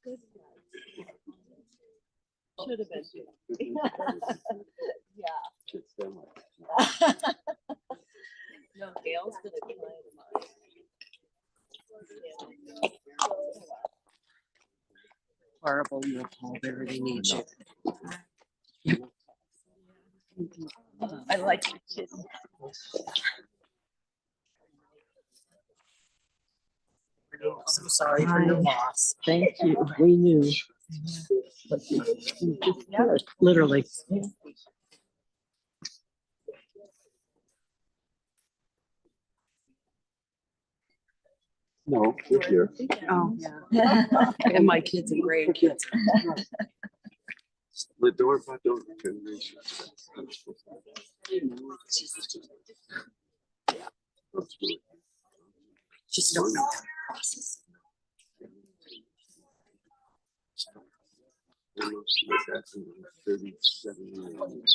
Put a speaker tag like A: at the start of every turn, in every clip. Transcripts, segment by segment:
A: Good. Should have been. Yeah. No, Gail's gonna try mine.
B: Horrible, you have Paul there. They need you.
A: I like your kid.
B: I'm so sorry for your loss. Thank you. We knew. Literally.
C: No, we're here.
B: Oh, yeah. And my kids and grandkids.
C: The door, my door.
B: Just don't know how to process.
C: Almost like that in 37 years.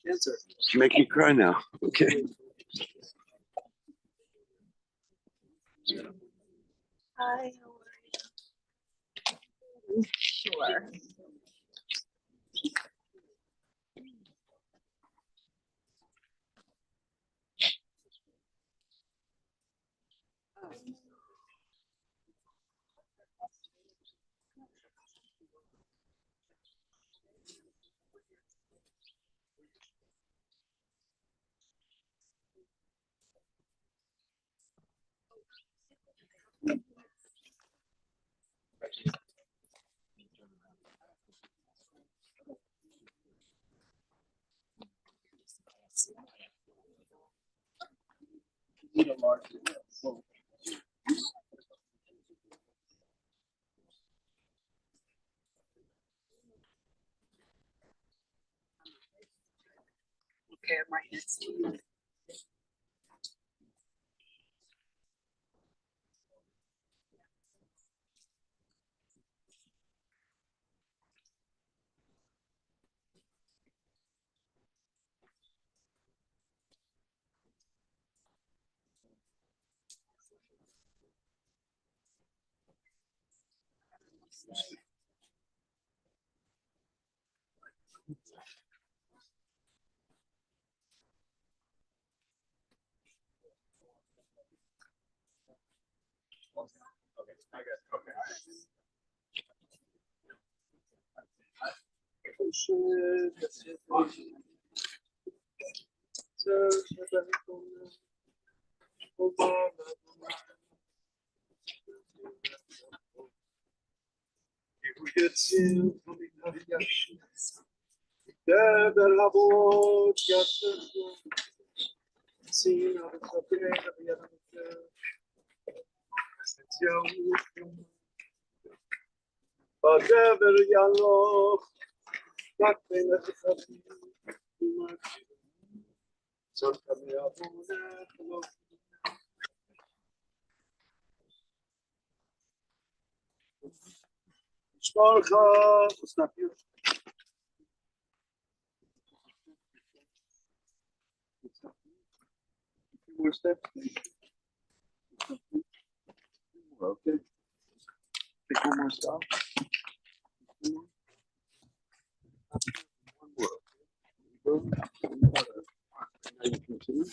C: Cancer. You make me cry now. Okay.
A: Hi, how are you? Sure.
B: Okay, I'm right next to you.
C: It's not you. More steps. Okay. Take one more stop. One more. Now you continue.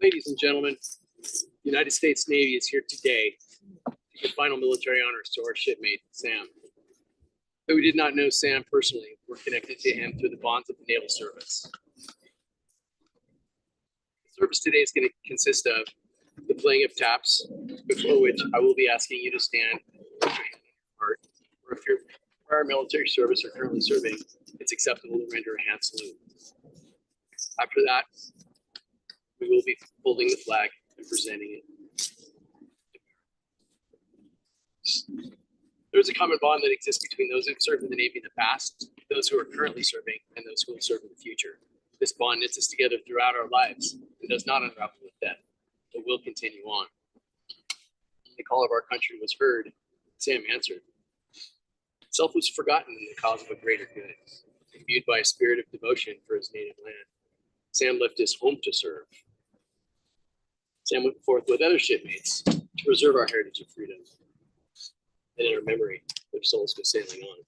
D: Ladies and gentlemen, the United States Navy is here today to give final military honors to our shipmate, Sam. Though we did not know Sam personally, we're connected to him through the bonds of the Naval Service. The service today is going to consist of the playing of taps, before which I will be asking you to stand with your hand on your heart, or if you're prior military service or currently serving, it's acceptable to render a hand salute. After that, we will be holding the flag and presenting it. There's a common bond that exists between those who have served in the Navy in the past, those who are currently serving, and those who will serve in the future. This bond knits us together throughout our lives and does not unravel with death, but will continue on. The call of our country was heard. Sam answered. Self was forgotten in the cause of a greater good. Imbued by a spirit of devotion for his native land, Sam left his home to serve. Sam went forth with other shipmates to preserve our heritage of freedom. And in our memory, their souls go sailing on.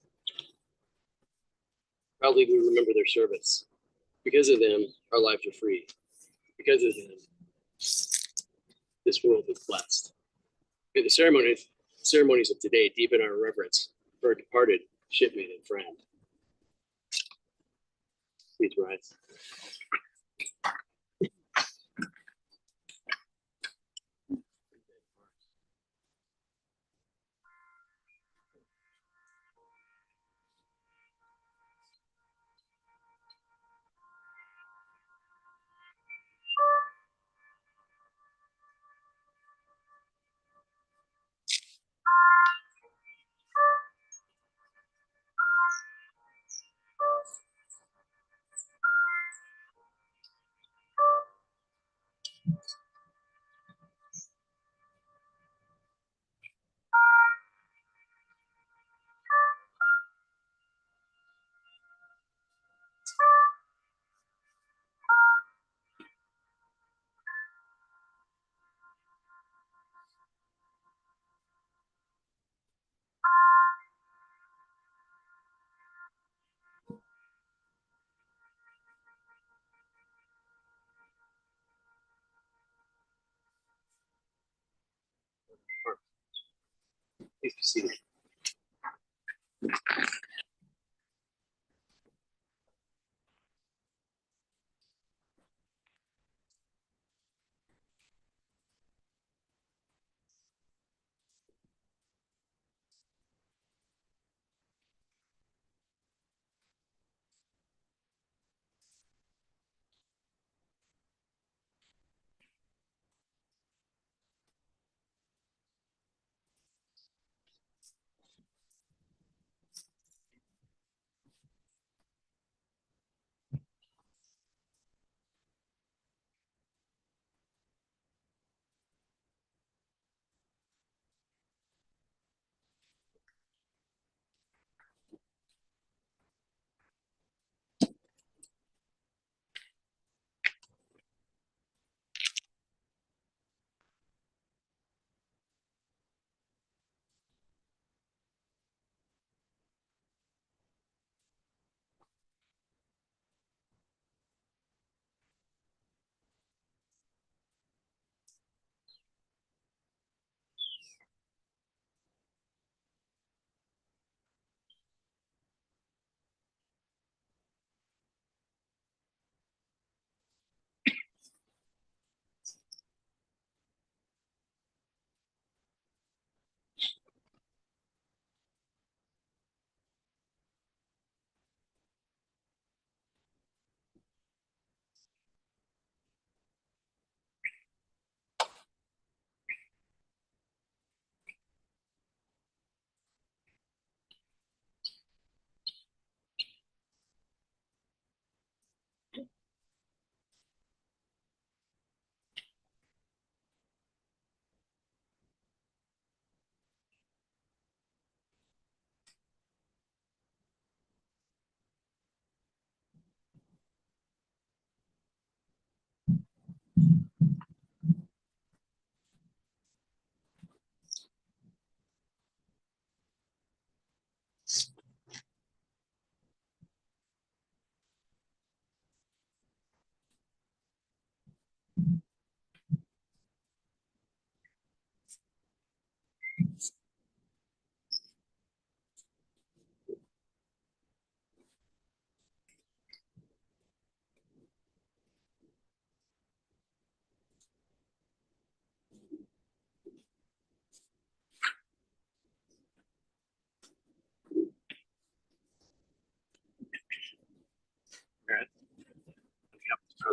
D: Proudly we remember their service. Because of them, our lives are free. Because of them, this world is blessed. May the ceremonies of today deepen our reverence for our departed shipmate and friend. Please rise. Please be seated.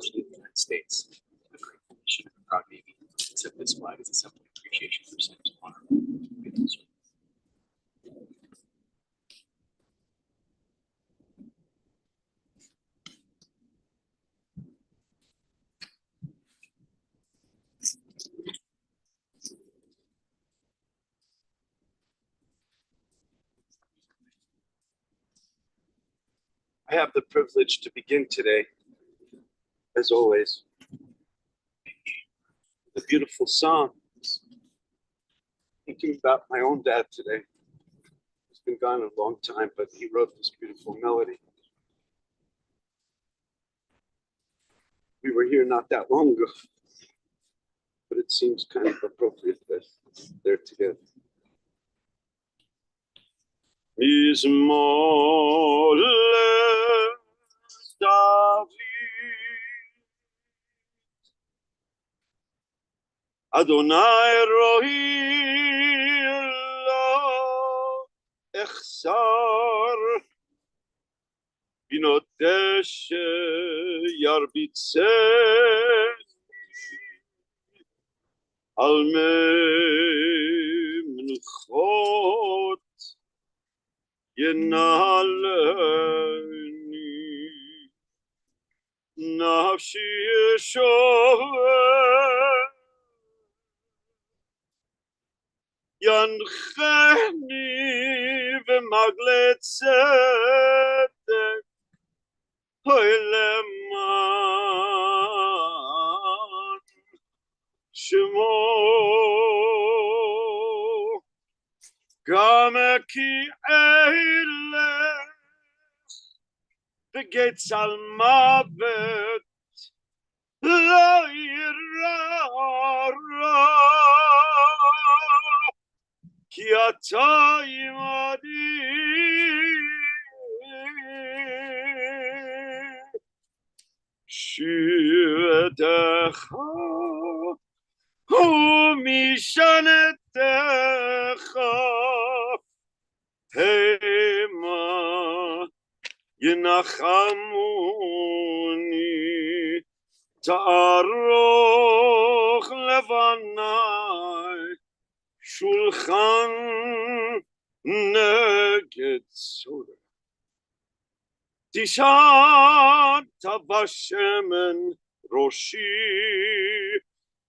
D: President of the United States. A grateful nation and a proud Navy. Accept this flag as a symbol of appreciation for Sam's honor.
C: I have the privilege to begin today, as always, the beautiful song. Thinking about my own dad today. He's been gone a long time, but he wrote this beautiful melody. We were here not that long ago, but it seems kind of appropriate that they're together. Mizmor David, Adonai Rohi lo echsar, binotesh yarbitzeh al memnuchot ינעלני נפשי ישועת ינחני במגלי צדק אוי למען שמו גם כי אלך בגיא צל מוות לא ירא רע כי אתה עמדי שבטך ומשענתך המה ינחמוני תערוך לבני שולחן נגד סורר תשעת בשמן ראשי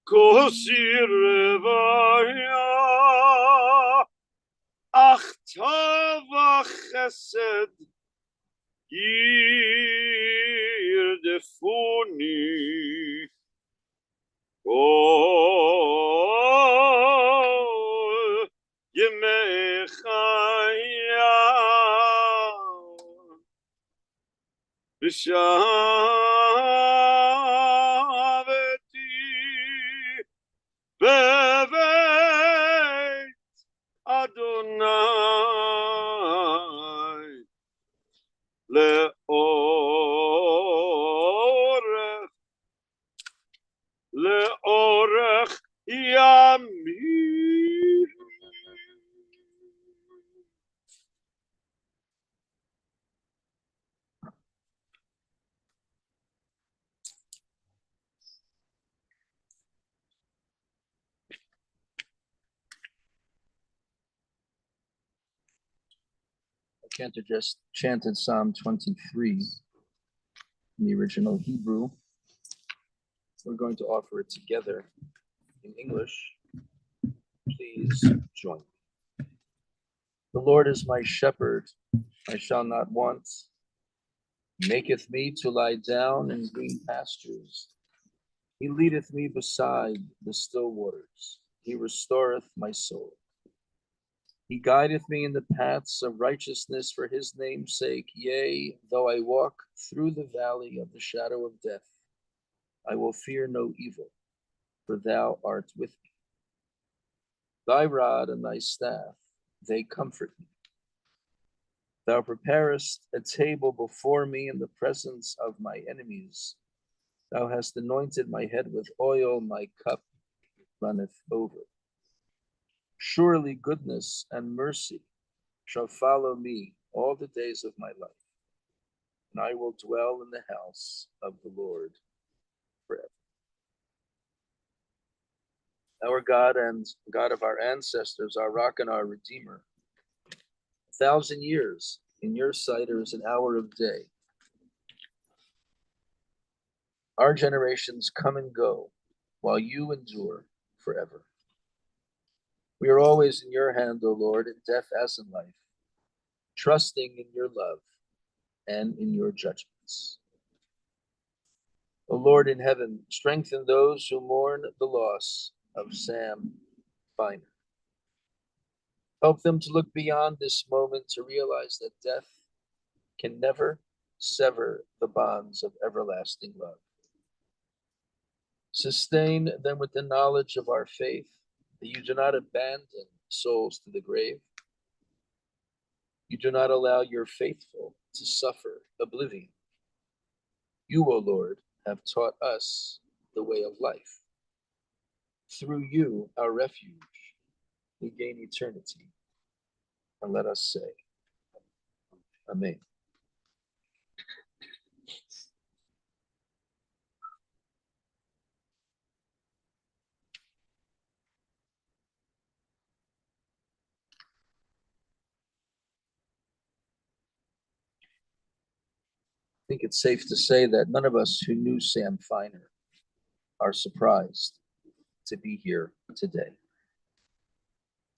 C: כוסי רוויה אך טוב החסד ירדפוני כל ימי חיי ושבתי בבית אדוני לאורך ימים.
E: Cantor just chanted Psalm 23 in the original Hebrew. We're going to offer it together in English. Please join me. The Lord is my shepherd, I shall not want. He maketh me to lie down in green pastures. He leadeth me beside the still waters. He restoreth my soul. He guideth me in the paths of righteousness for his name's sake. Yea, though I walk through the valley of the shadow of death, I will fear no evil, for thou art with me. Thy rod and thy staff, they comfort me. Thou preparest a table before me in the presence of my enemies. Thou hast anointed my head with oil, my cup runneth over. Surely goodness and mercy shall follow me all the days of my life, and I will dwell in the house of the Lord forever. Our God and God of our ancestors, our rock and our redeemer, 1,000 years in your sight are as an hour of day. Our generations come and go while you endure forever. We are always in your hand, O Lord, in death as in life, trusting in your love and in your judgments. O Lord in heaven, strengthen those who mourn the loss of Sam Finer. Help them to look beyond this moment to realize that death can never sever the bonds of everlasting love. Sustain them with the knowledge of our faith, that you do not abandon souls to the grave. You do not allow your faithful to suffer oblivion. You, O Lord, have taught us the way of life. Through you, our refuge, we gain eternity. And let us say, Amen. I think it's safe to say that none of us who knew Sam Finer are surprised to be here today.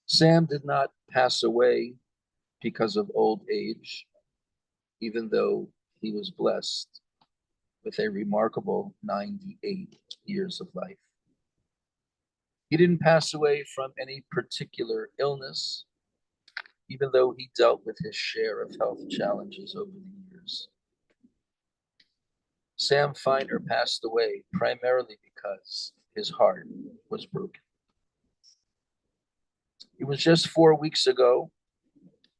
E: Sam did not pass away because of old age, even though he was blessed with a remarkable 98 years of life. He didn't pass away from any particular illness, even though he dealt with his share of health challenges over the years. Sam Finer passed away primarily because his heart was broken. It was just 4 weeks ago,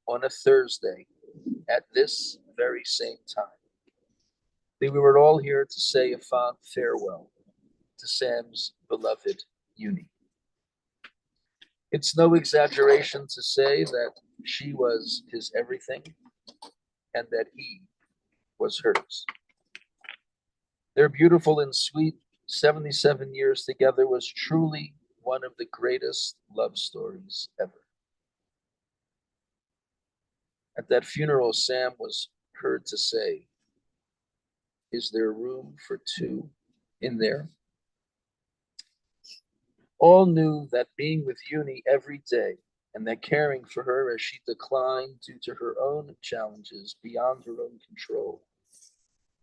E: on a Thursday, at this very same time, that we were all here to say a fond farewell to Sam's beloved Uni. It's no exaggeration to say that she was his everything and that he was hers. Their beautiful and sweet 77 years together was truly one of the greatest love stories ever. At that funeral, Sam was heard to say, "Is there room for two in there?" All knew that being with Uni every day and that caring for her as she declined due to her own challenges beyond her own control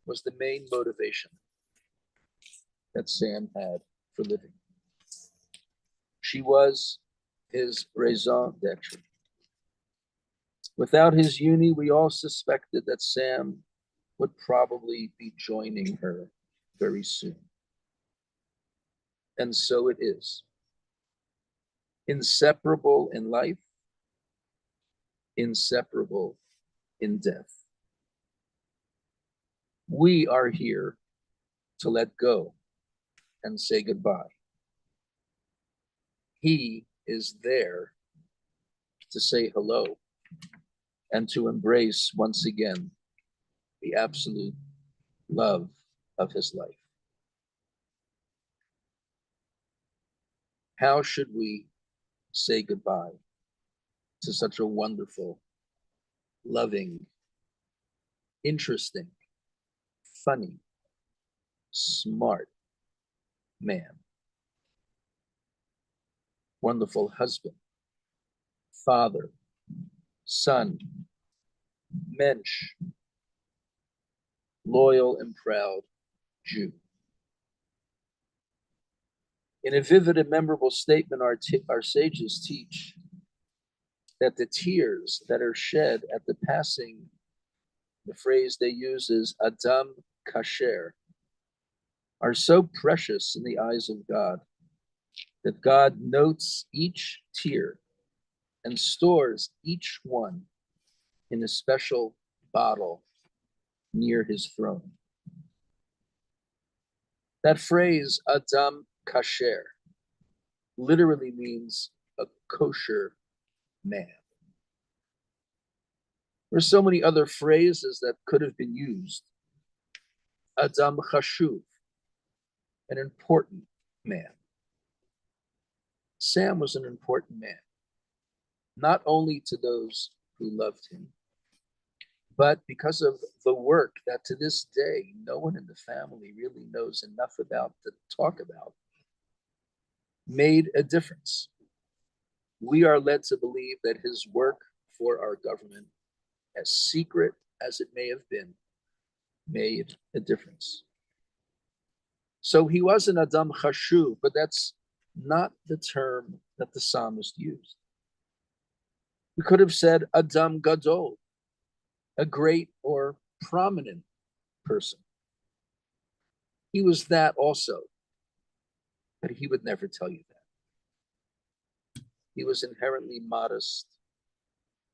E: was the main motivation that Sam had for living. She was his raison d'etre. Without his Uni, we all suspected that Sam would probably be joining her very soon. And so it is. Inseparable in life, inseparable in death. We are here to let go and say goodbye. He is there to say hello and to embrace once again the absolute love of his life. How should we say goodbye to such a wonderful, loving, interesting, funny, smart man? Wonderful husband, father, son, mensch, loyal and proud Jew. In a vivid and memorable statement, our sages teach that the tears that are shed at the passing, the phrase they use is Adam Kasher, are so precious in the eyes of God that God notes each tear and stores each one in a special bottle near his throne. That phrase, Adam Kasher, literally means a kosher man. There's so many other phrases that could have been used. Adam Chashuv, an important man. Sam was an important man, not only to those who loved him, but because of the work that to this day, no one in the family really knows enough about to talk about, made a difference. We are led to believe that his work for our government, as secret as it may have been, made a difference. So he was an Adam Chashuv, but that's not the term that the psalmist used. We could have said Adam Gadol, a great or prominent person. He was that also, but he would never tell you that. He was inherently modest.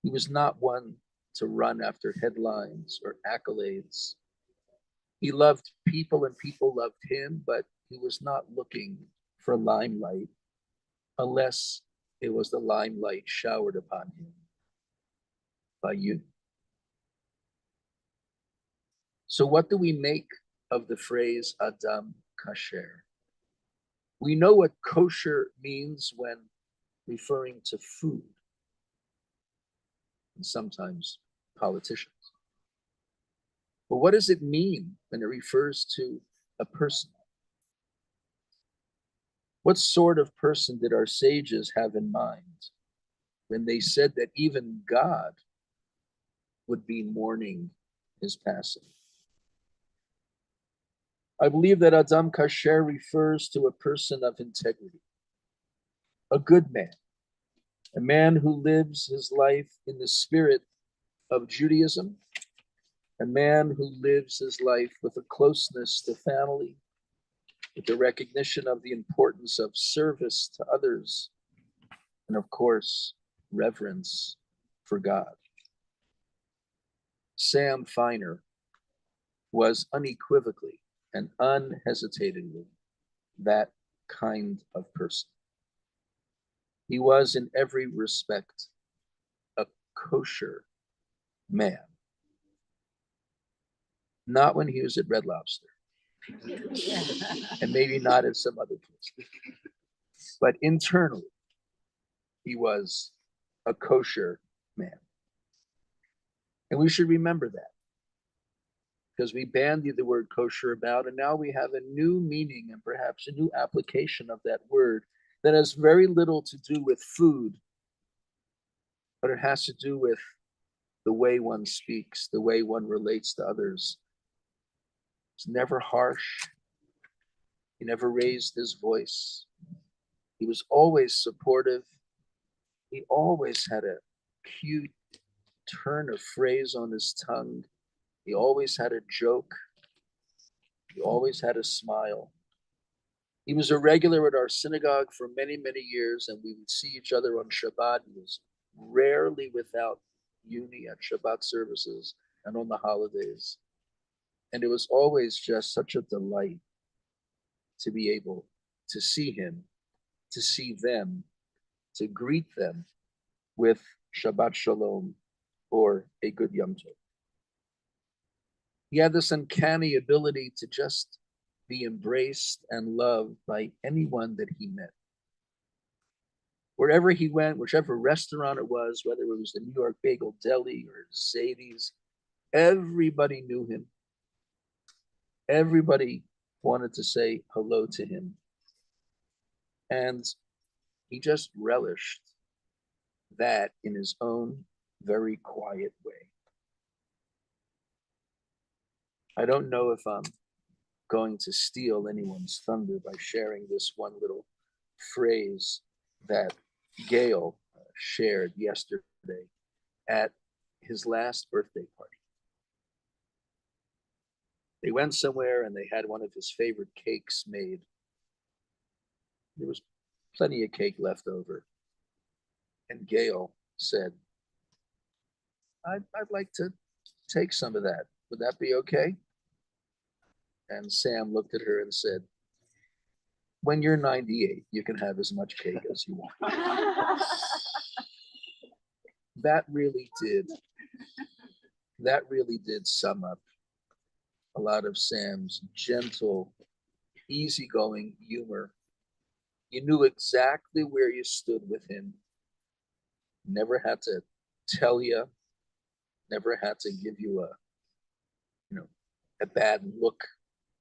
E: He was not one to run after headlines or accolades. He loved people and people loved him, but he was not looking for limelight unless it was the limelight showered upon him by you. So what do we make of the phrase Adam Kasher? We know what kosher means when referring to food, and sometimes politicians. But what does it mean when it refers to a person? What sort of person did our sages have in mind when they said that even God would be mourning his passing? I believe that Adam Kasher refers to a person of integrity, a good man, a man who lives his life in the spirit of Judaism, a man who lives his life with a closeness to family, with the recognition of the importance of service to others, and of course, reverence for God. Sam Finer was unequivocally and unhesitatingly that kind of person. He was in every respect a kosher man. Not when he was at Red Lobster, and maybe not at some other place, but internally, he was a kosher man. And we should remember that, because we bandied the word kosher about, and now we have a new meaning and perhaps a new application of that word that has very little to do with food, but it has to do with the way one speaks, the way one relates to others. He's never harsh. He never raised his voice. He was always supportive. He always had a cute turn of phrase on his tongue. He always had a joke. He always had a smile. He was a regular at our synagogue for many, many years, and we would see each other on Shabbat. He was rarely without uni at Shabbat services and on the holidays. And it was always just such a delight to be able to see him, to see them, to greet them with Shabbat Shalom or a good Yom Tov. He had this uncanny ability to just be embraced and loved by anyone that he met. Wherever he went, whichever restaurant it was, whether it was the New York Bagel Deli or Zadie's, everybody knew him. Everybody wanted to say hello to him. And he just relished that in his own very quiet way. I don't know if I'm going to steal anyone's thunder by sharing this one little phrase that Gail shared yesterday at his last birthday party. They went somewhere and they had one of his favorite cakes made. There was plenty of cake left over. And Gail said, I'd like to take some of that. Would that be okay? And Sam looked at her and said, when you're 98, you can have as much cake as you want. That really did sum up a lot of Sam's gentle, easygoing humor. You knew exactly where you stood with him. Never had to tell you, never had to give you a bad look.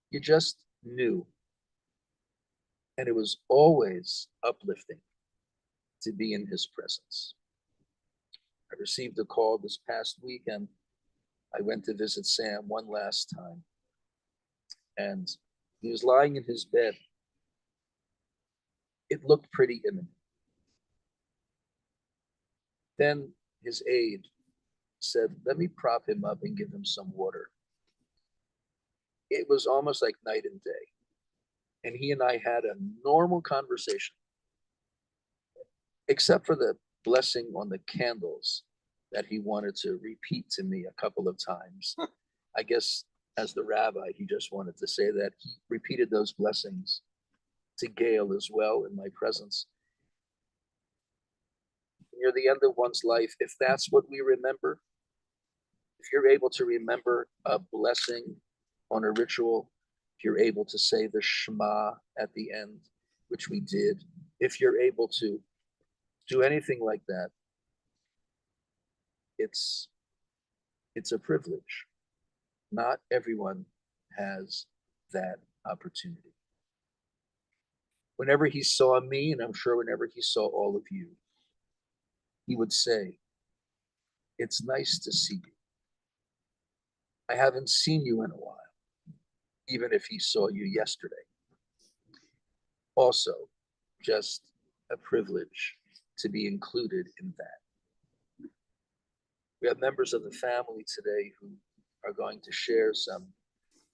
E: You just knew. And it was always uplifting to be in his presence. I received a call this past week and I went to visit Sam one last time. And he was lying in his bed. It looked pretty imminent. Then his aide said, let me prop him up and give him some water. It was almost like night and day. And he and I had a normal conversation, except for the blessing on the candles that he wanted to repeat to me a couple of times. I guess as the rabbi, he just wanted to say that. He repeated those blessings to Gail as well in my presence. Near the end of one's life, if that's what we remember, if you're able to remember a blessing on a ritual, if you're able to say the Shema at the end, which we did, if you're able to do anything like that, it's a privilege. Not everyone has that opportunity. Whenever he saw me, and I'm sure whenever he saw all of you, he would say, it's nice to see you. I haven't seen you in a while, even if he saw you yesterday. Also, just a privilege to be included in that. We have members of the family today who are going to share some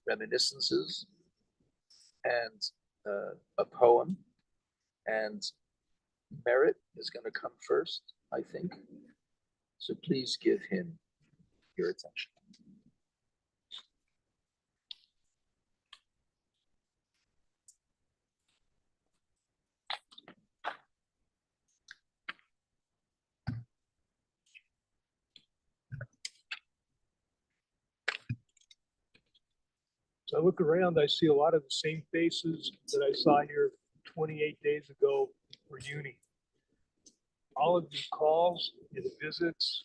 E: reminiscences and a poem, and Merritt is going to come first, I think. So please give him your attention.
F: So I look around, I see a lot of the same faces that I saw here 28 days ago for uni. All of these calls and visits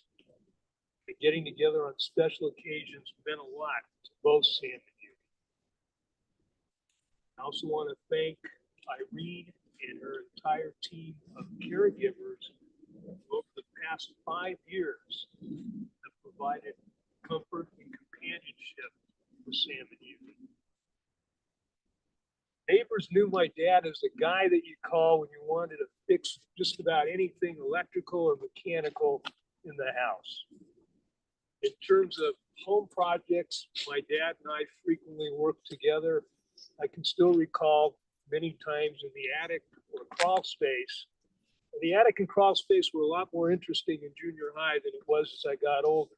F: and getting together on special occasions meant a lot to both Sam and you. I also want to thank Irene and her entire team of caregivers who over the past 5 years have provided comfort and companionship for Sam and you. Neighbors knew my dad as the guy that you call when you wanted to fix just about anything electrical or mechanical in the house. In terms of home projects, my dad and I frequently worked together. I can still recall many times in the attic or crawl space. The attic and crawl space were a lot more interesting in junior high than it was as I got older.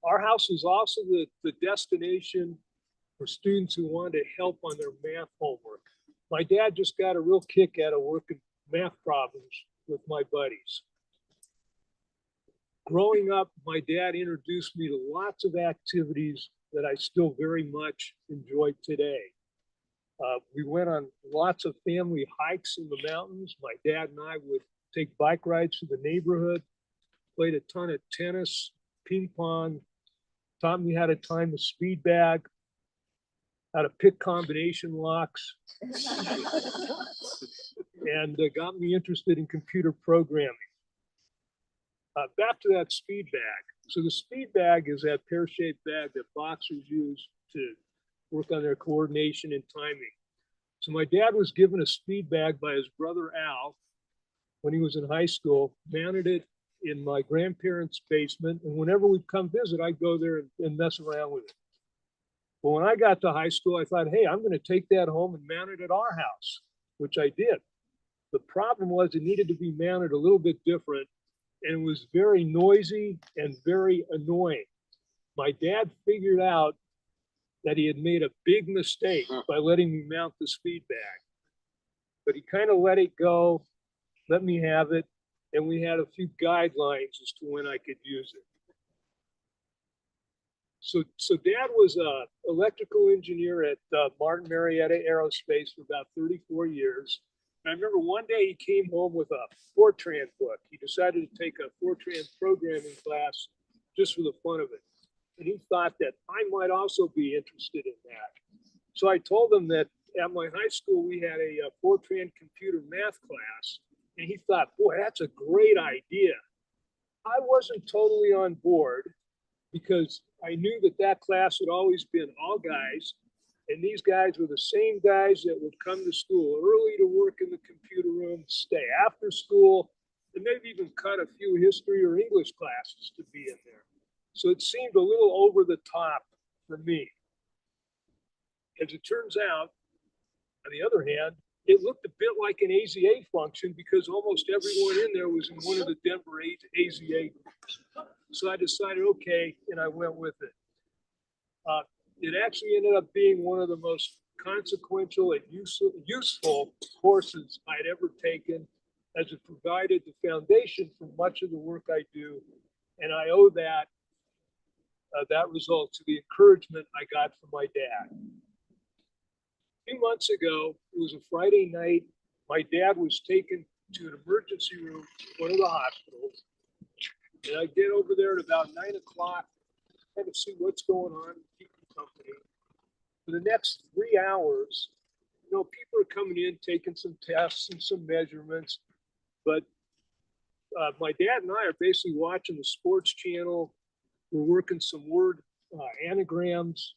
F: Our house was also the destination for students who wanted to help on their math homework. My dad just got a real kick out of working math problems with my buddies. Growing up, my dad introduced me to lots of activities that I still very much enjoy today. We went on lots of family hikes in the mountains. My dad and I would take bike rides to the neighborhood, played a ton of tennis, ping pong, taught me how to time a speed bag, how to pick combination locks, and got me interested in computer programming. Back to that speed bag. So the speed bag is that pear-shaped bag that boxers use to work on their coordination and timing. So my dad was given a speed bag by his brother Al when he was in high school, mounted it in my grandparents' basement, and whenever we'd come visit, I'd go there and mess around with it. But when I got to high school, I thought, hey, I'm going to take that home and mount it at our house, which I did. The problem was it needed to be mounted a little bit different, and it was very noisy and very annoying. My dad figured out that he had made a big mistake by letting me mount the speed bag. But he kind of let it go, let me have it, and we had a few guidelines as to when I could use it. So Dad was a electrical engineer at Martin Marietta Aerospace for about 34 years. And I remember one day he came home with a Fortran book. He decided to take a Fortran programming class just for the fun of it. And he thought that I might also be interested in that. So I told him that at my high school, we had a Fortran computer math class. And he thought, boy, that's a great idea. I wasn't totally on board because I knew that that class had always been all guys. And these guys were the same guys that would come to school early to work in the computer room, stay after school, and maybe even cut a few history or English classes to be in there. So it seemed a little over the top for me. As it turns out, on the other hand, it looked a bit like an AZA function because almost everyone in there was in one of the Denver AZA groups. So I decided, okay, and I went with it. It actually ended up being one of the most consequential and useful courses I'd ever taken, as it provided the foundation for much of the work I do. And I owe that result to the encouragement I got from my dad. A few months ago, it was a Friday night. My dad was taken to an emergency room at one of the hospitals. And I get over there at about 9 o'clock, kind of see what's going on, keep him company. For the next 3 hours, you know, people are coming in, taking some tests and some measurements. But my dad and I are basically watching the sports channel. We're working some word anagrams.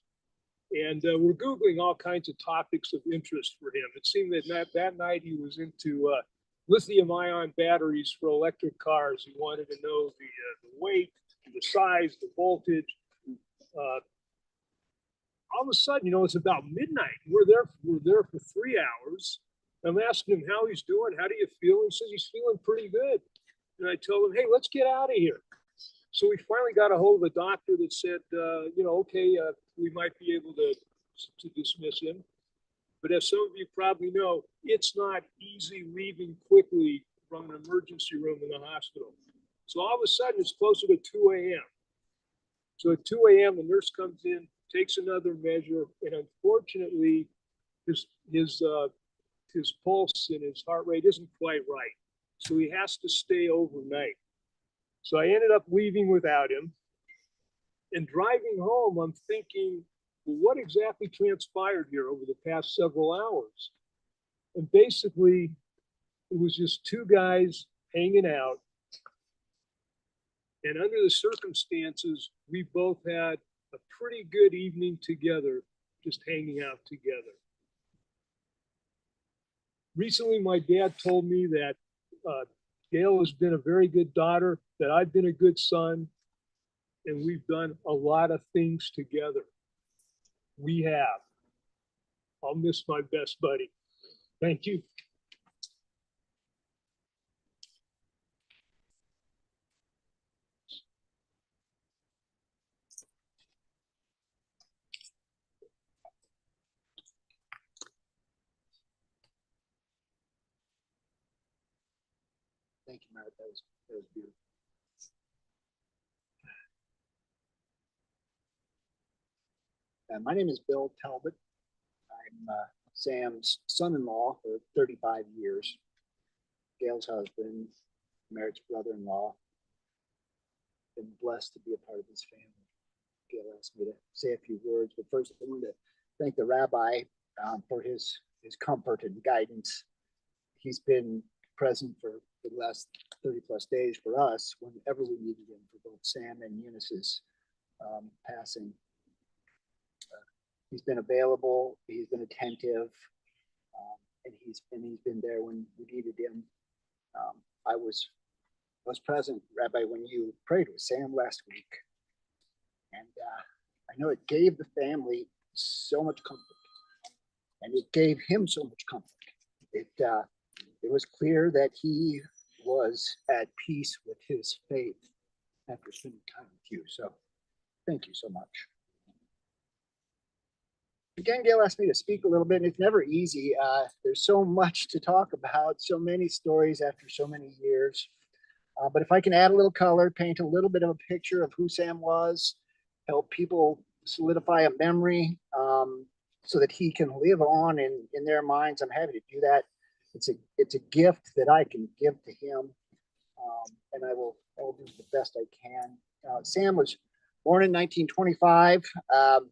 F: And we're Googling all kinds of topics of interest for him. It seemed that night he was into lithium-ion batteries for electric cars. He wanted to know the weight, the size, the voltage. All of a sudden, you know, it's about midnight. We're there for 3 hours. I'm asking him how he's doing. How do you feel? He says he's feeling pretty good. And I tell him, hey, let's get out of here. So we finally got a hold of a doctor that said, you know, okay, we might be able to dismiss him. But as some of you probably know, it's not easy leaving quickly from an emergency room in the hospital. So all of a sudden, it's closer to 2 a.m. So at 2 a.m., the nurse comes in, takes another measure, and unfortunately, his pulse and his heart rate isn't quite right. So he has to stay overnight. So I ended up leaving without him. And driving home, I'm thinking, well, what exactly transpired here over the past several hours? And basically, it was just two guys hanging out. And under the circumstances, we both had a pretty good evening together, just hanging out together. Recently, my dad told me that Gail has been a very good daughter, that I've been a good son, and we've done a lot of things together. We have. I'll miss my best buddy. Thank you.
E: Thank you, Merritt. That was beautiful. My name is Bill Talbot. I'm Sam's son-in-law for 35 years. Gail's husband, Merritt's brother-in-law. Been blessed to be a part of this family. Gail asked me to say a few words, but first I want to thank the rabbi for his comfort and guidance. He's been present for the last 30 plus days for us whenever we needed him for both Sam and Eunice's passing. He's been available, he's been attentive, and he's been there when we needed him. I was present, Rabbi, when you prayed with Sam last week, and I know it gave the family so much comfort, and it gave him so much comfort. It was clear that he was at peace with his faith after spending time with you. So thank you so much. Again, Gail asked me to speak a little bit, and it's never easy. There's so much to talk about, so many stories after so many years. But if I can add a little color, paint a little bit of a picture of who Sam was
G: help people solidify a memory so that he can live on in their minds. I'm happy to do that. It's a gift that I can give to him, and I will do the best I can. Sam was born in 1925. I'm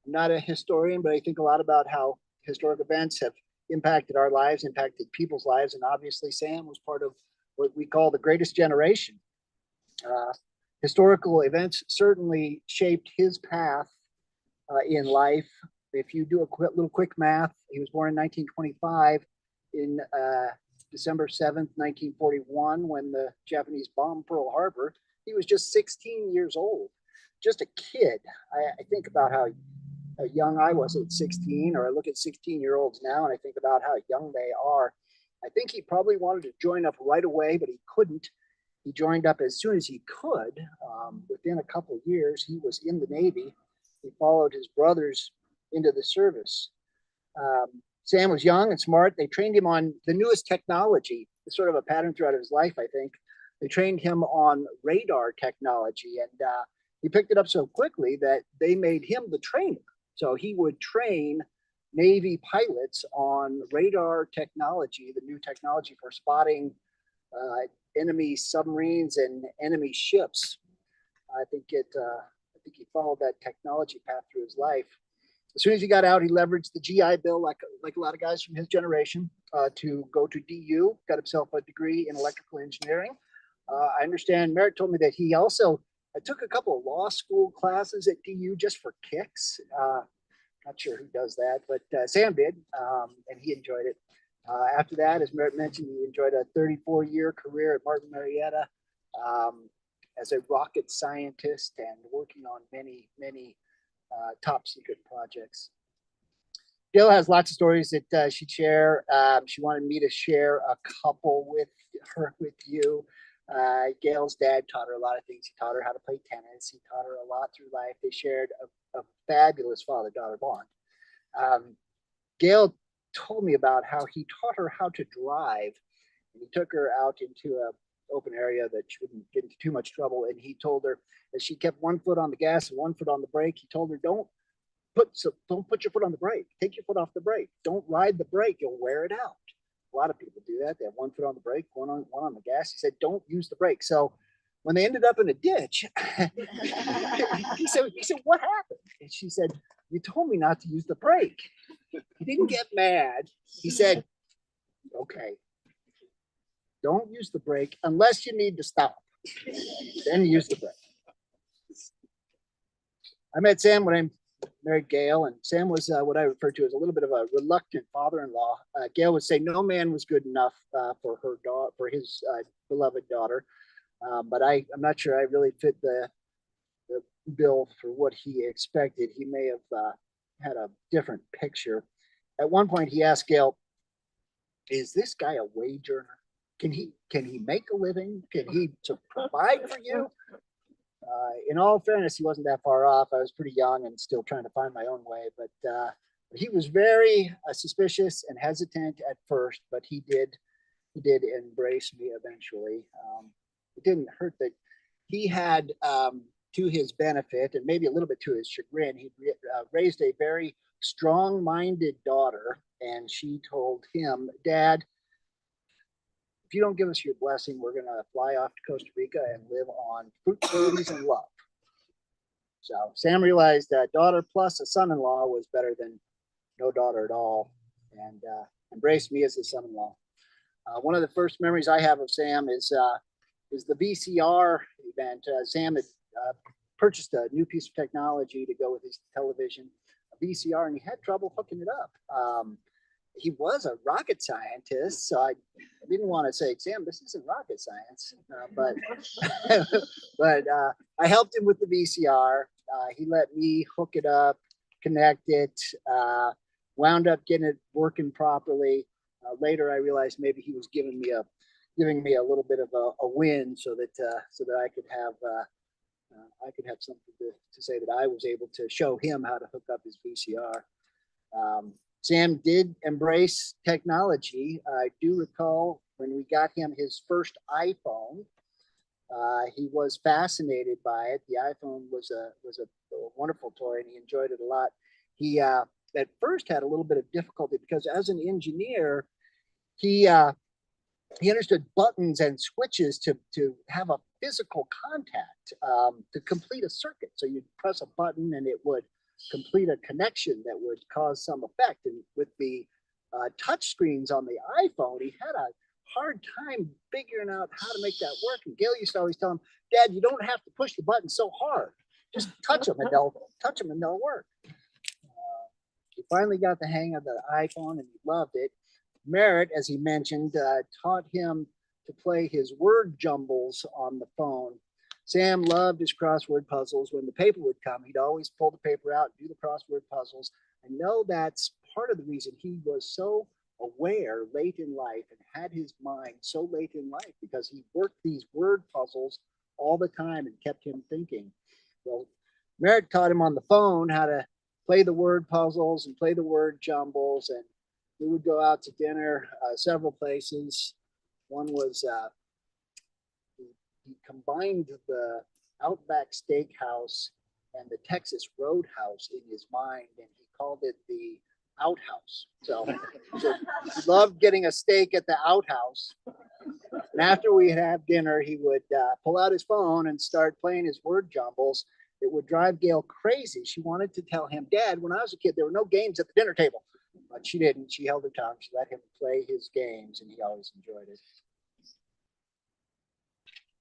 G: not a historian, but I think a lot about how historic events have impacted our lives, impacted people's lives, and obviously Sam was part of what we call the greatest generation. Historical events certainly shaped his path in life. If you do a little quick math, he was born in 1925 in December 7th, 1941, when the Japanese bombed Pearl Harbor. He was just 16 years old, just a kid. I think about how young I was at 16, or I look at 16-year-olds now and I think about how young they are. I think he probably wanted to join up right away, but he couldn't. He joined up as soon as he could. Within a couple of years, he was in the Navy. He followed his brothers into the service. Sam was young and smart. They trained him on the newest technology. It's sort of a pattern throughout his life, I think. They trained him on radar technology, and he picked it up so quickly that they made him the trainer. So he would train Navy pilots on radar technology, the new technology for spotting enemy submarines and enemy ships. I think he followed that technology path through his life. As soon as he got out, he leveraged the GI Bill, like a lot of guys from his generation, to go to DU, got himself a degree in electrical engineering. I understand Merritt told me that he also took a couple of law school classes at DU just for kicks. Not sure who does that, but Sam did, and he enjoyed it. After that, as Merritt mentioned, he enjoyed a 34-year career at Martin Marietta as a rocket scientist and working on many, many top secret projects. Gail has lots of stories that she'd share. She wanted me to share a couple with you. Gail's dad taught her a lot of things. He taught her how to play tennis. He taught her a lot through life. They shared a fabulous father-daughter bond. Gail told me about how he taught her how to drive. And he took her out into an open area that she wouldn't get into too much trouble. And he told her, as she kept one foot on the gas and one foot on the brake, he told her, don't put your foot on the brake. Take your foot off the brake. Don't ride the brake. You'll wear it out. A lot of people do that. They have one foot on the brake, one on the gas. He said, don't use the brake. So when they ended up in a ditch, he said, what happened? And she said, you told me not to use the brake. He didn't get mad. He said, okay, don't use the brake unless you need to stop. Then use the brake. I met Sam when I married Gail, and Sam was what I refer to as a little bit of a reluctant father-in-law. Gail would say no man was good enough for his beloved daughter, but I'm not sure I really fit the bill for what he expected. He may have had a different picture. At one point, he asked Gail, "Is this guy a wage earner? Can he make a living? Can he provide for you?" In all fairness, he wasn't that far off. I was pretty young and still trying to find my own way, but he was very suspicious and hesitant at first, but he did embrace me eventually. It didn't hurt that he had, to his benefit and maybe a little bit to his chagrin, he raised a very strong-minded daughter, and she told him, "Dad, if you don't give us your blessing, we're going to fly off to Costa Rica and live on fruit, smoothies, and love." So Sam realized that daughter plus a son-in-law was better than no daughter at all, and embraced me as his son-in-law. One of the first memories I have of Sam is the VCR event. Sam had purchased a new piece of technology to go with his television, a VCR, and he had trouble hooking it up. He was a rocket scientist, so I didn't want to say, "Sam, this isn't rocket science," but I helped him with the VCR. He let me hook it up, connect it, wound up getting it working properly. Later, I realized maybe he was giving me a little bit of a win, so that I could have something to say that I was able to show him how to hook up his VCR. Sam did embrace technology. I do recall when we got him his first iPhone, he was fascinated by it. The iPhone was a a wonderful toy, and he enjoyed it a lot. He at first had a little bit of difficulty because as an engineer, he understood buttons and switches to have a physical contact to complete a circuit. So you'd press a button and it would complete a connection that would cause some effect. And with the touch screens on the iPhone, he had a hard time figuring out how to make that work. And Gail used to always tell him, Dad, you don't have to push the button so hard. Just touch them and they'll work. He finally got the hang of the iPhone and he loved it. Merritt, as he mentioned, taught him to play his word jumbles on the phone. Sam loved his crossword puzzles. When the paper would come, he'd always pull the paper out and do the crossword puzzles. I know that's part of the reason he was so aware late in life and had his mind so late in life, because he worked these word puzzles all the time and kept him thinking. Well, Merritt taught him on the phone how to play the word puzzles and play the word jumbles, and we would go out to dinner several places. One was he combined the Outback Steakhouse and the Texas Roadhouse in his mind, and he called it the Outhouse. So he loved getting a steak at the Outhouse. And after we'd have dinner, he would pull out his phone and start playing his word jumbles. It would drive Gail crazy. She wanted to tell him, Dad, when I was a kid, there were no games at the dinner table. But she didn't. She held her tongue. She let him play his games, and he always enjoyed it.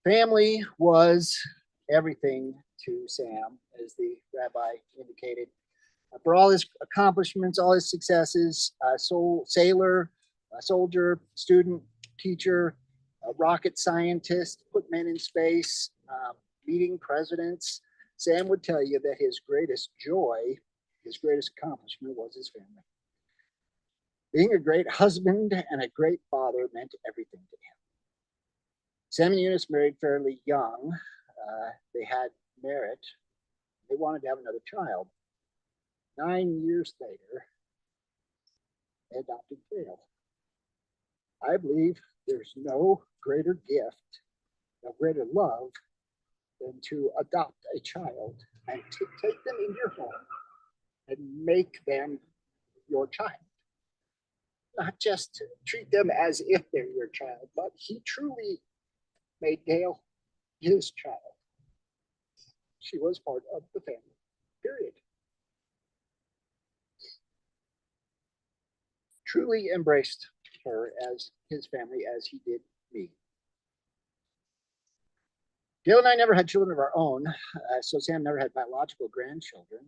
G: Family was everything to Sam, as the rabbi indicated. For all his accomplishments, all his successes, sailor, soldier, student, teacher, rocket scientist, put men in space, meeting presidents, Sam would tell you that his greatest joy, his greatest accomplishment was his family. Being a great husband and a great father meant everything to him. Sam and Eunice married fairly young. They had Merritt. They wanted to have another child. 9 years later, they adopted Gail. I believe there's no greater gift, no greater love than to adopt a child and to take them in your home and make them your child. Not just to treat them as if they're your child, but he truly made Gail his child. She was part of the family, period. Truly embraced her as his family as he did me. Gail and I never had children of our own, so Sam never had biological grandchildren.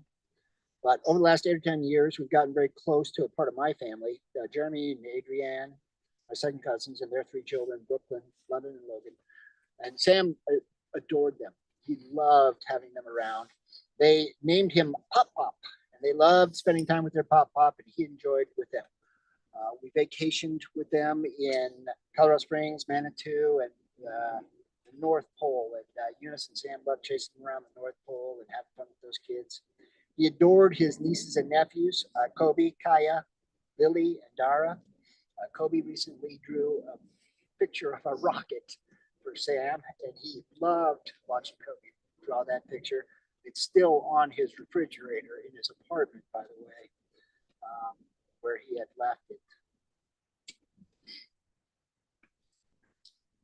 G: But over the last 8 or 10 years, we've gotten very close to a part of my family, Jeremy and Adrienne, my second cousins, and their 3 children, Brooklyn, London, and Logan. And Sam adored them. He loved having them around. They named him Pop Pop, and they loved spending time with their Pop Pop, and he enjoyed with them. We vacationed with them in Colorado Springs, Manitou, and the North Pole. And Eunice and Sam loved chasing them around the North Pole and having fun with those kids. He adored his nieces and nephews, Kobe, Kaya, Lily, and Dara. Kobe recently drew a picture of a rocket for Sam, and he loved watching Kobe draw that picture. It's still on his refrigerator in his apartment, by the way, where he had left it.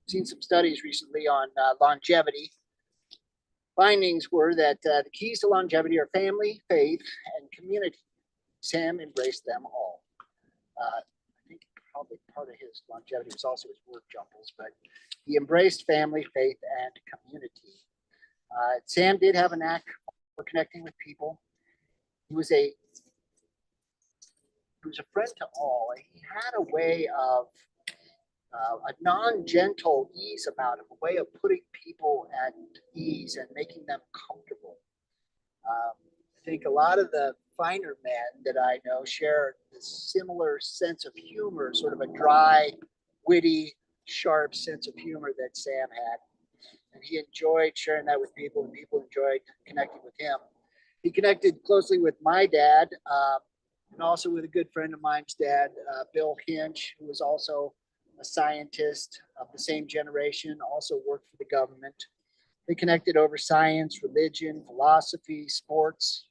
G: Seen some studies recently on longevity. Findings were that the keys to longevity are family, faith, and community. Sam embraced them all. I think probably part of his longevity was also his word jumbles, but he embraced family, faith, and community. Sam did have a knack for connecting with people. He was a friend to all. He had a way of a non-gentle ease about him, a way of putting people at ease and making them comfortable. I think a lot of the finer men that I know share this similar sense of humor, sort of a dry, witty, sharp sense of humor that Sam had. And he enjoyed sharing that with people, and people enjoyed connecting with him. He connected closely with my dad, and also with a good friend of mine's dad, Bill Hinch, who was also a scientist of the same generation, also worked for the government. They connected over science, religion, philosophy, sports.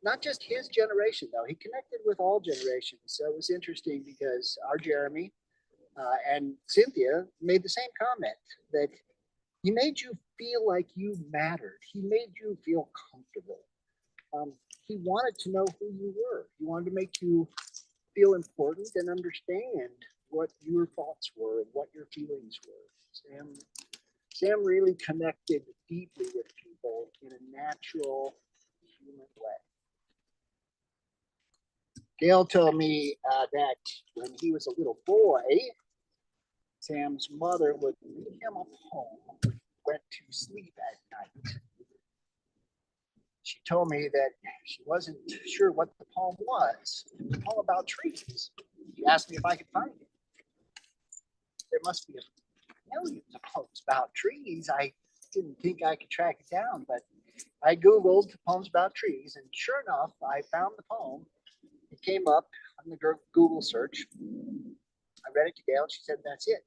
G: Not just his generation, though. He connected with all generations. So it was interesting because our Jeremy and Cynthia made the same comment that he made you feel like you mattered. He made you feel comfortable. He wanted to know who you were. He wanted to make you feel important and understand what your thoughts were and what your feelings were. Sam really connected deeply with people in a natural, human way. Gail told me that when he was a little boy, Sam's mother would read him a poem when he went to sleep at night. She told me that she wasn't sure what the poem was. It was a poem about trees. She asked me if I could find it. There must be millions of poems about trees. I didn't think I could track it down, but I Googled poems about trees, and sure enough, I found the poem. It came up on the Google search. I read it to Gail, and she said, that's it.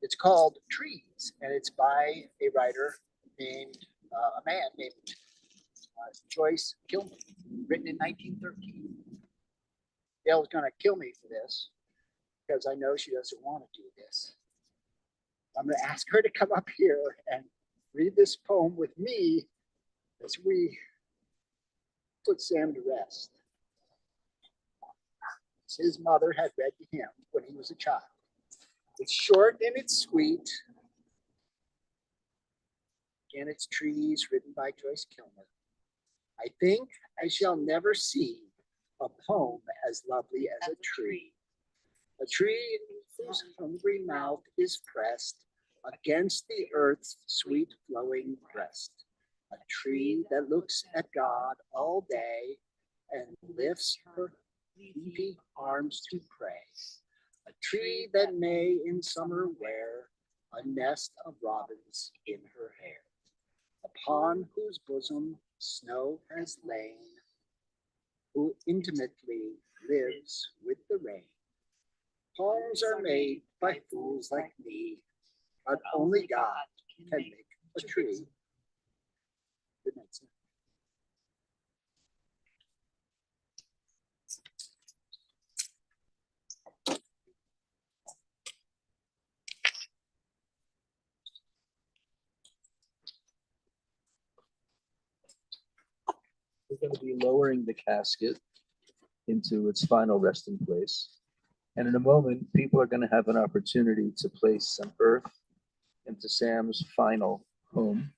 G: It's called Trees, and it's by a writer named, a man named Joyce Kilman, written in 1913. Gail's going to kill me for this because I know she doesn't want to do this. I'm going to ask her to come up here and read this poem with me as we put Sam to rest. His mother had read to him when he was a child. It's short and it's sweet. And it's Trees, written by Joyce Kilmer. I think I shall never see a poem as lovely as a tree. A tree whose hungry mouth is pressed against the earth's sweet flowing breast. A tree that looks at God all day and lifts her leafy arms to pray. A tree that may in summer wear a nest of robins in her hair, upon whose bosom snow has lain, who intimately lives with the rain. Poems are made by fools like me, but only God can make a tree. Good night, sir.
E: We're going to be lowering the casket into its final resting place. And in a moment, people are going to have an opportunity to place some earth into Sam's final home.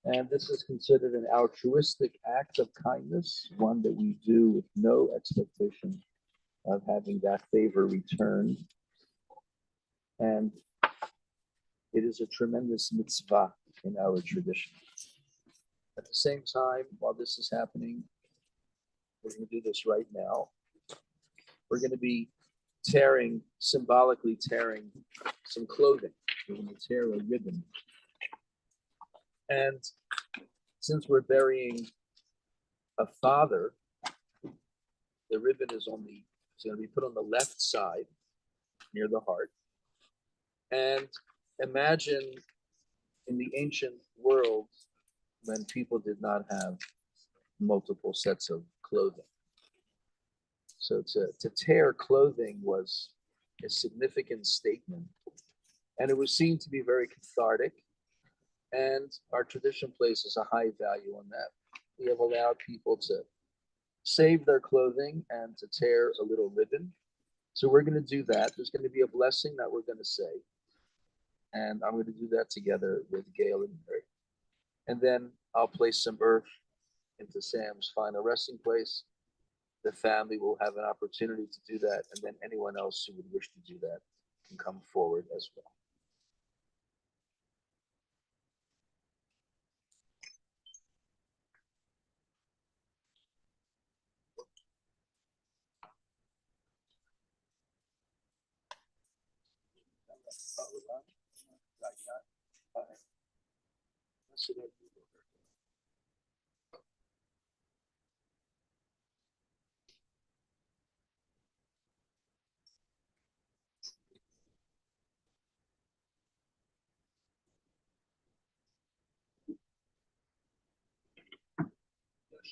E: And this is considered an altruistic act of kindness, one that we do with no expectation of having that favor returned. And it is a tremendous mitzvah in our tradition. At the same time, while this is happening, we're going to do this right now. We're going to be symbolically tearing some clothing. We're going to tear a ribbon. And since we're burying a father, the ribbon is going to be put on the left side near the heart. And imagine in the ancient world when people did not have multiple sets of clothing. So to tear clothing was a significant statement, and it was seen to be very cathartic. And our tradition places a high value on that. We have allowed people to save their clothing and to tear a little ribbon. So we're going to do that. There's going to be a blessing that we're going to say. And I'm going to do that together with Gail and Mary. And then I'll place some earth into Sam's final resting place. The family will have an opportunity to do that. And then anyone else who would wish to do that can come forward as well.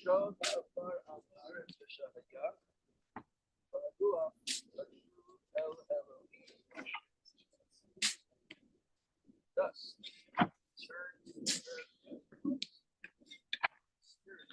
C: שוב עפר על הארץ ושהיה, ורוח לשוב אל אלוהים. Thus, turn to the earth and spirit.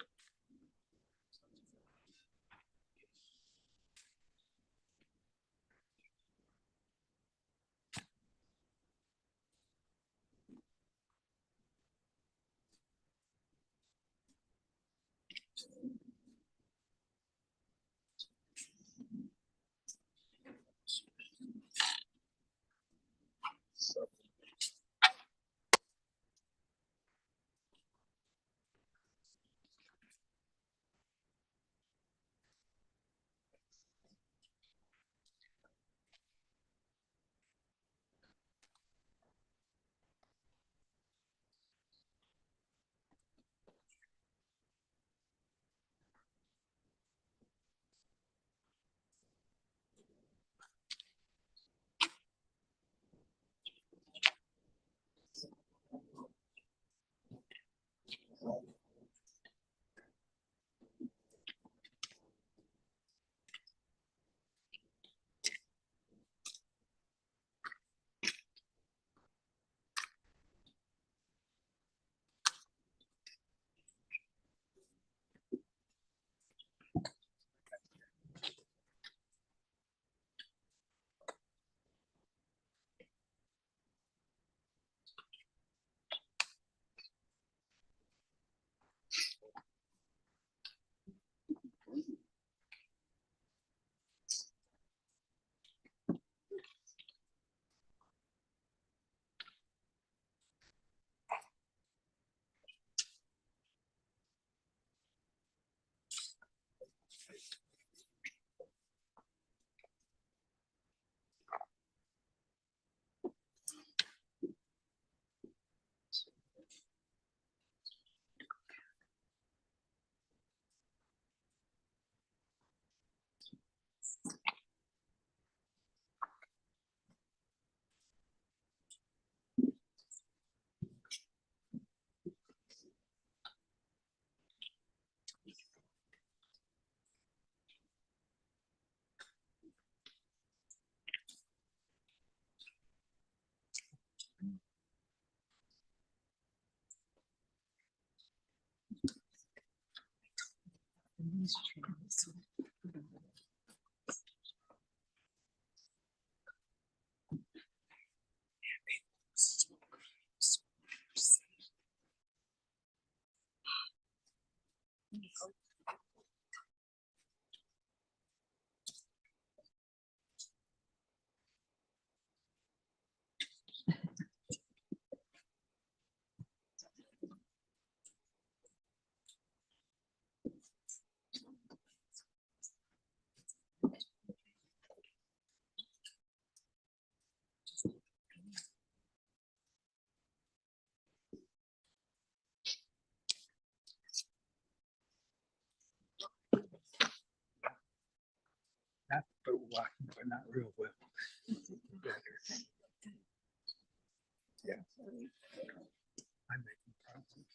F: Not boat walking, but not real well. Yeah. I'm making progress.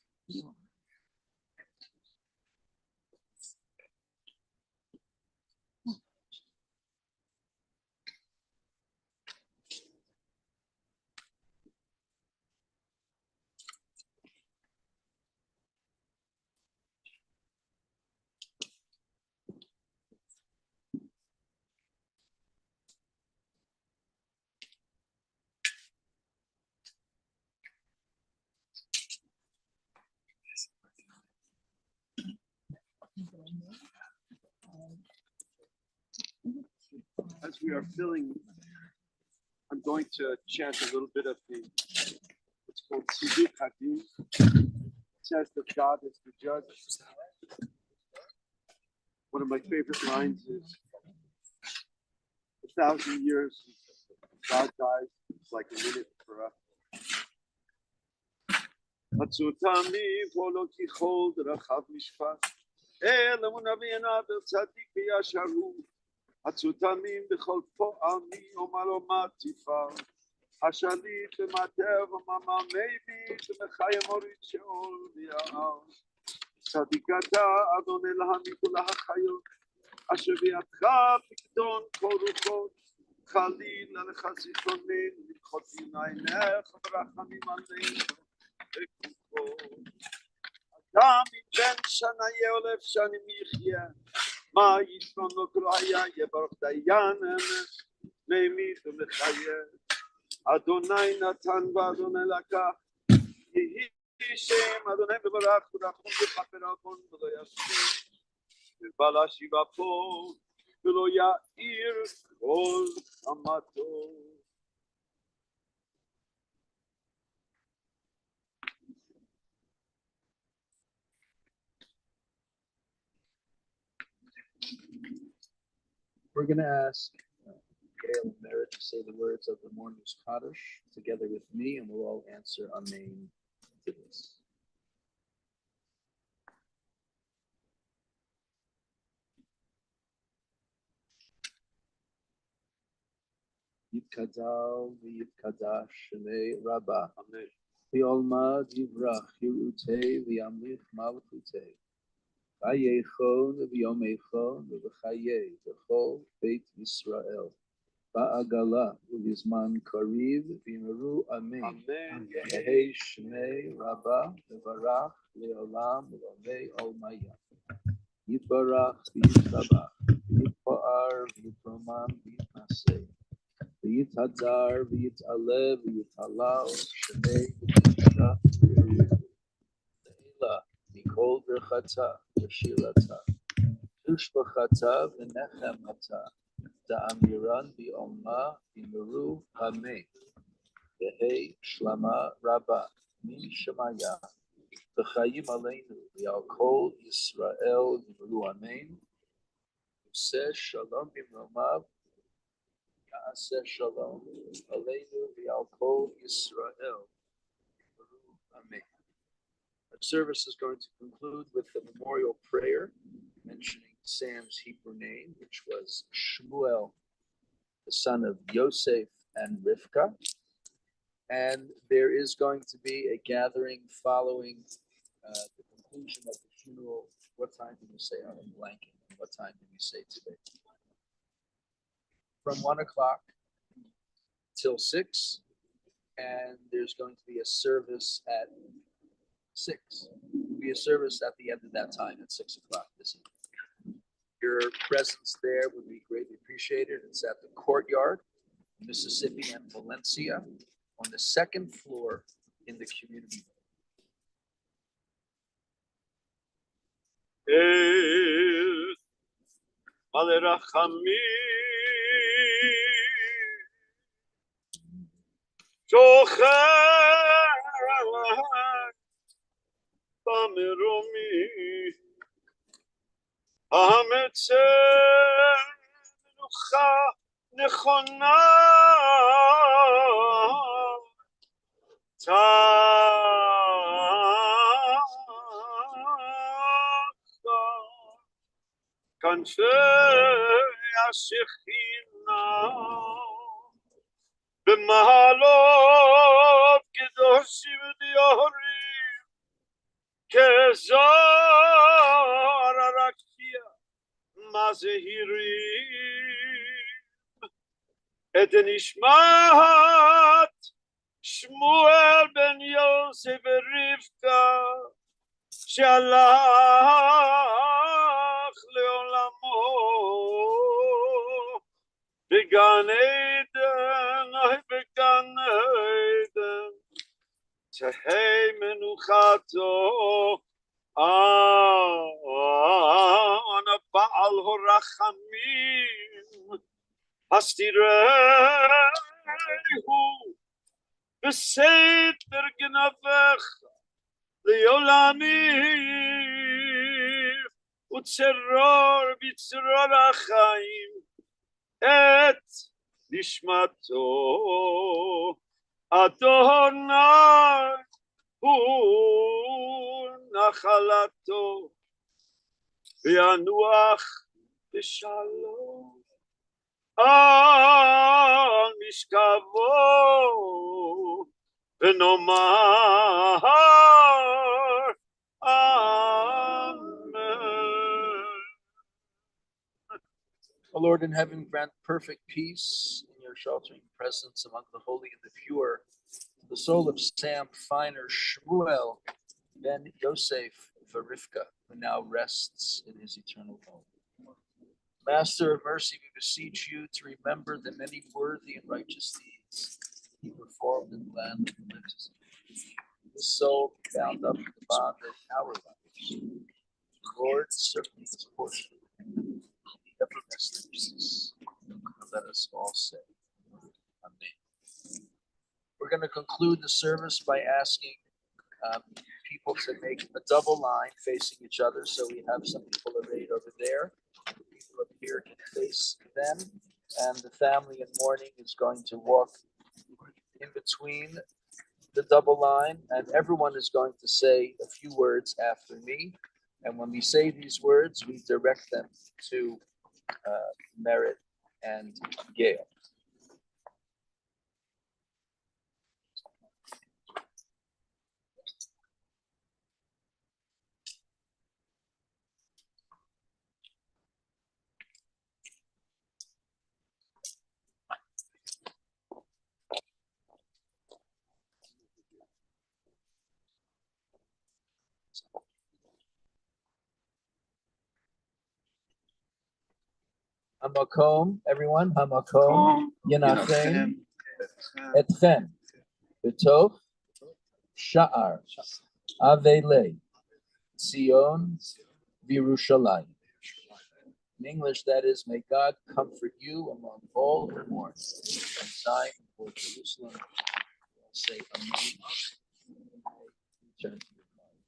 C: As we are filling, I'm going to chant a little bit of the what's called Siddur Hadim. It says that God is the judge. One of my favorite lines is 1,000 years God dies, it's like a minute for us. Hatzutami volo kichol derachав mishpat, el emunavi enav tzadik v'yasharu. Hatzutami b'chol po'ami omaloma tifar, hashalit v'mater v'mama mevi v'mechayem orit sheol v'ya'al. צדיקתה אדוני אלוהים מכל החיות אשר בידך פקדון כל רוחות חלילה לך זיכרוננו למחות עיניך ברחמים עלינו וכוחו אדם מבן שנה יהיה אלף שנים יחיה מה יתרונו כל היה יברך דיין ממית ומחיה אדוני נתן ואדוני לקח יהי שם אדוני מברך ורחום וכפר עוון ולא יסיר ובא להשיבה פה ולא יאיר כל אמתו.
E: We're going to ask Gail and Merritt to say the words of the morning's Kaddish together with me, and we'll all answer Amen to this. Yitkadal v'yitkadash shemei Rabbah. Amen. V'olmad yivrach yirutei v'yamlich malchutei. Vayechon v'yomechon v'chayei v'chol Beit Yisrael. Ba'agala u'yizman kariv v'yimeru Amen. Yehei shemei Rabbah v'varach le'olam v'lomei olmaya. Yitbarach v'yitzabach v'yitpo'ar v'yitroman v'yitnaseh. V'yitadar v'yitalev v'yitalal shemei v'yisha v'yitla mikol berchata v'shirata tushbachata v'nechemata da'amiran v'yoma v'yimeru Amen. Yehei shlama rabba min shemaya v'chayim aleinu v'yal kol Yisrael v'yimeru Amen. Yoseh shalom b'mromav Ya'aseh shalom aleinu v'yal kol Yisrael. Amen. Our service is going to conclude with the memorial prayer mentioning Sam's Hebrew name, which was Shmuel, the son of Yosef and Rivka. And there is going to be a gathering following the conclusion of the funeral. What time did we say? I'm blanking. What time did we say today? From 1 o'clock till 6, and there's going to be a service at 6. There'll be a service at the end of that time at 6 o'clock this evening. Your presence there would be greatly appreciated. It's at the courtyard, Mississippi and Valencia, on the second floor in the community.
C: כנפי השכינה במעלות קדושים דיורים כזוהר הרקיע מזהירים את נשמת שמואל בן יוסף ורבקה שהלך לעולמו בגן עדן, בגן עדן, תהי מנוחתו אנא בעל הרחמים הסתירהו בסתר גנבך לעולמים וצרור בצרור החיים את נשמתו אדוני הוא נחלתו וינוח בשלום על משכבו ונאמר
E: Lord in heaven, grant perfect peace in your sheltering presence among the holy and the pure. The soul of Sam Feiner Shmuel ben Yosef Varivka, who now rests in his eternal home. Master of mercy, we beseech you to remember the many worthy and righteous deeds he performed in the land of the living. His soul bound up in the bond of our lives. Lord, certainly his portion. Never rest in peace. Let us all say, Amen. We're going to conclude the service by asking people to make a double line facing each other. So we have some people arrayed over there. People up here can face them. And the family in mourning is going to walk in between the double line. And everyone is going to say a few words after me. And when we say these words, we direct them to Merit and Gail. Hamakom, everyone, Hamakom, Yenachem, Etchem, B'tov, Sha'ar, Avele, Zion, Virushalayim. In English, that is, may God comfort you among all who mourn. From Zion or Jerusalem, say Amen. Return to your mind.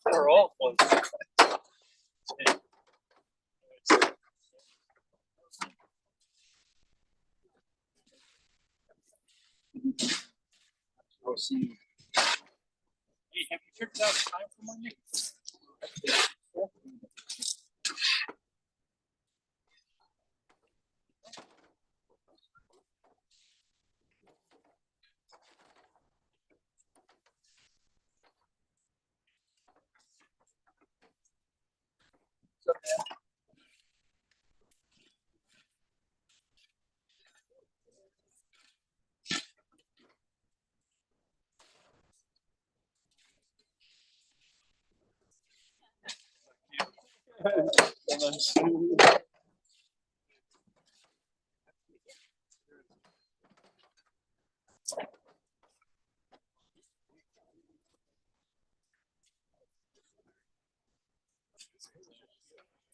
F: They're all fun.
E: I'll see you.
F: Hey, have you figured out time for Monday?